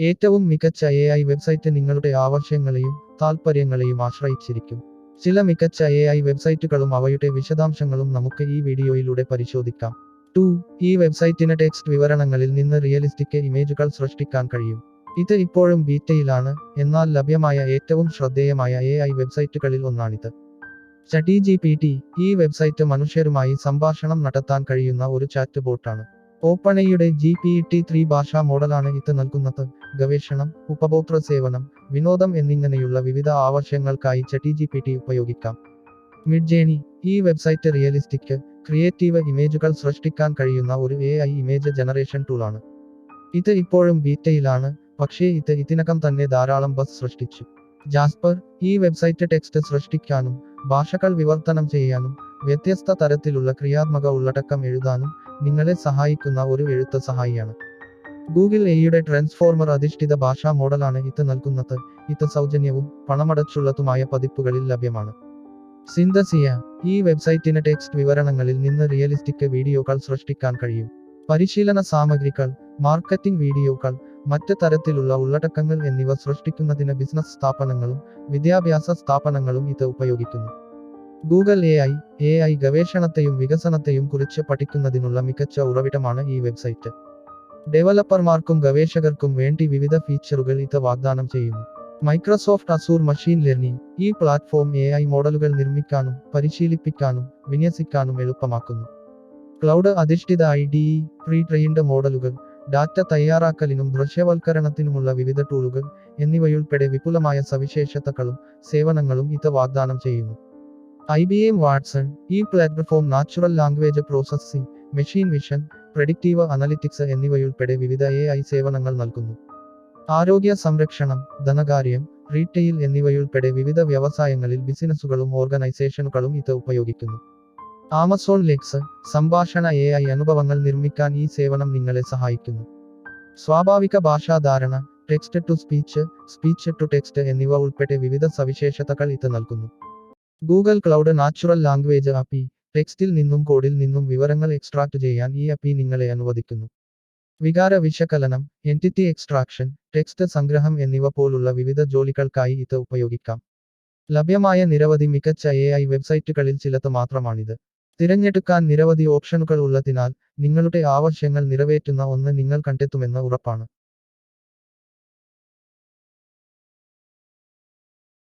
ഏറ്റവും മികച്ച AI website നിങ്ങളുടെ ആവശ്യങ്ങളെയും താൽപ്പര്യങ്ങളെയും ആശ്രയിച്ചിരിക്കും. ചില മികച്ച AI വെബ്സൈറ്റുകളും അവയുടെ വിശദാംശങ്ങളും നമുക്ക് ഈ വീഡിയോയിലൂടെ പരിശോധിക്കാം. 2. ഈ വെബ്സൈറ്റിന് ടെക്സ്റ്റ് വിവരണങ്ങളിൽ നിന്ന് റിയലിസ്റ്റിക് ഇമേജുകൾ സൃഷ്ടിക്കാൻ കഴിയും. ഇത് ഇപ്പോഴും ബീറ്റയിലാണ്, എന്നാൽ ലഭ്യമായ ഏറ്റവും ശ്രദ്ധേയമായ AI വെബ്സൈറ്റുകളിൽ ഒന്നാണിത്. ChatGPT. ഈ വെബ്സൈറ്റ് മനുഷ്യരുമായി സംഭാഷണം നടത്താൻ കഴിയുന്ന ഒരു ചാറ്റ് ബോട്ടാണ്. ഓപ്പൺഎഐയുടെ GPT-3 ഭാഷാ മോഡലാണ് ഇത് നൽകുന്നത്. ഗവേഷണം, ഉപഭോക്തൃ സേവനം, വിനോദം എന്നിങ്ങനെയുള്ള വിവിധ ആവശ്യങ്ങൾക്കായി ChatGPT ഉപയോഗിക്കാം. മിഡ്ജേണി. ഈ വെബ്സൈറ്റ് റിയലിസ്റ്റിക്, ക്രിയേറ്റീവ് ഇമേജുകൾ സൃഷ്ടിക്കാൻ കഴിയുന്ന ഒരു AI ഇമേജ് ജനറേഷൻ ടൂളാണ്. ഇത് ഇപ്പോഴും ബീറ്റയിലാണ്, പക്ഷേ ഇത് ഇതിനകം തന്നെ ധാരാളം ബസ് സൃഷ്ടിച്ചു. ജാസ്പർ. ഈ വെബ്സൈറ്റ് ടെക്സ്റ്റ് സൃഷ്ടിക്കാനും ഭാഷകൾ വിവർത്തനം ചെയ്യാനും വ്യത്യസ്ത തരത്തിലുള്ള ക്രിയാത്മക ഉള്ളടക്കം എഴുതാനും നിങ്ങളെ സഹായിക്കുന്ന ഒരു എഴുത്ത് സഹായിയാണ്. ഗൂഗിൾ എയുടെ ട്രാൻസ്ഫോർമർ അധിഷ്ഠിത ഭാഷാ മോഡലാണ് ഇത് നൽകുന്നത്. ഇത് സൗജന്യവും പണമടച്ചുള്ളതുമായ പതിപ്പുകളിൽ ലഭ്യമാണ്. സിന്തസിയ. ഈ വെബ്സൈറ്റിന് ടെക്സ്റ്റ് വിവരണങ്ങളിൽ നിന്ന് റിയലിസ്റ്റിക് വീഡിയോകൾ സൃഷ്ടിക്കാൻ കഴിയും. പരിശീലന സാമഗ്രികൾ, മാർക്കറ്റിംഗ് വീഡിയോകൾ, മറ്റ് തരത്തിലുള്ള ഉള്ളടക്കങ്ങൾ എന്നിവ സൃഷ്ടിക്കുന്നതിന് ബിസിനസ് സ്ഥാപനങ്ങളും വിദ്യാഭ്യാസ സ്ഥാപനങ്ങളും ഇത് ഉപയോഗിക്കുന്നു. ഗൂഗിൾ AI ഗവേഷണത്തെയും വികസനത്തെയും കുറിച്ച് പഠിക്കുന്നതിനുള്ള മികച്ച ഉറവിടമാണ് ഈ വെബ്സൈറ്റ്. ഡെവലപ്പർമാർക്കും ഗവേഷകർക്കും വേണ്ടി വിവിധ ഫീച്ചറുകൾ ഇത് വാഗ്ദാനം ചെയ്യുന്നു. Microsoft Azure machine learning. ഈ പ്ലാറ്റ്ഫോം AI മോഡലുകൾ നിർമ്മിക്കാനും പരിശീലിപ്പിക്കാനും വിന്യസിക്കാനും എളുപ്പമാക്കുന്നു. ക്ലൗഡ് അധിഷ്ഠിത IDE, പ്രീ ട്രെയിൻഡ് മോഡലുകൾ, ഡാറ്റ തയ്യാറാക്കലിനും ദൃശ്യവൽക്കരണത്തിനുമുള്ള വിവിധ ടൂളുകൾ എന്നിവയുൾപ്പെടെ വിപുലമായ സവിശേഷതകളും സേവനങ്ങളും ഇത് വാഗ്ദാനം ചെയ്യുന്നു. IBM Watson. ഈ platform natural language processing, machine vision, predictive analytics എന്നിവയുൾപ്പെടെ വിവിധ AI സേവനങ്ങൾ നൽകുന്നു. ആരോഗ്യ സംരക്ഷണം, ധനകാര്യം, റീറ്റെയിൽ എന്നിവയുൾപ്പെടെ വിവിധ വ്യവസായങ്ങളിൽ ബിസിനസ്സുകളും ഓർഗനൈസേഷനുകളും ഇത് ഉപയോഗിക്കുന്നു. Amazon Lex. സംഭാഷണ AI അനുഭവങ്ങൾ നിർമ്മിക്കാൻ ഈ സേവനം നിങ്ങളെ സഹായിക്കുന്നു. സ്വാഭാവിക ഭാഷാധാരണ, text to speech, speech to text എന്നിവ ഉൾപ്പെടെ വിവിധ സവിശേഷതകൾ ഇത് നൽകുന്നു. Google Cloud Natural Language API. ടെക്സ്റ്റിൽ നിന്നും കോഡിൽ നിന്നും വിവരങ്ങൾ എക്സ്ട്രാക്ട് ചെയ്യാൻ ഈ API നിങ്ങളെ അനുവദിക്കുന്നു. വികാര വിശകലനം, എൻറ്റിറ്റി എക്സ്ട്രാക്ഷൻ, ടെക്സ്റ്റ് സംഗ്രഹം എന്നിവ പോലുള്ള വിവിധ ജോലികൾക്കായി ഇത് ഉപയോഗിക്കാം. ലഭ്യമായ നിരവധി മികച്ച AI വെബ്സൈറ്റുകളിൽ ചിലത് മാത്രമാണിത്. തിരഞ്ഞെടുക്കാൻ നിരവധി ഓപ്ഷനുകൾ ഉള്ളതിനാൽ നിങ്ങളുടെ ആവശ്യങ്ങൾ നിറവേറ്റുന്ന ഒന്ന് നിങ്ങൾ കണ്ടെത്തുമെന്ന് ഉറപ്പാണ്.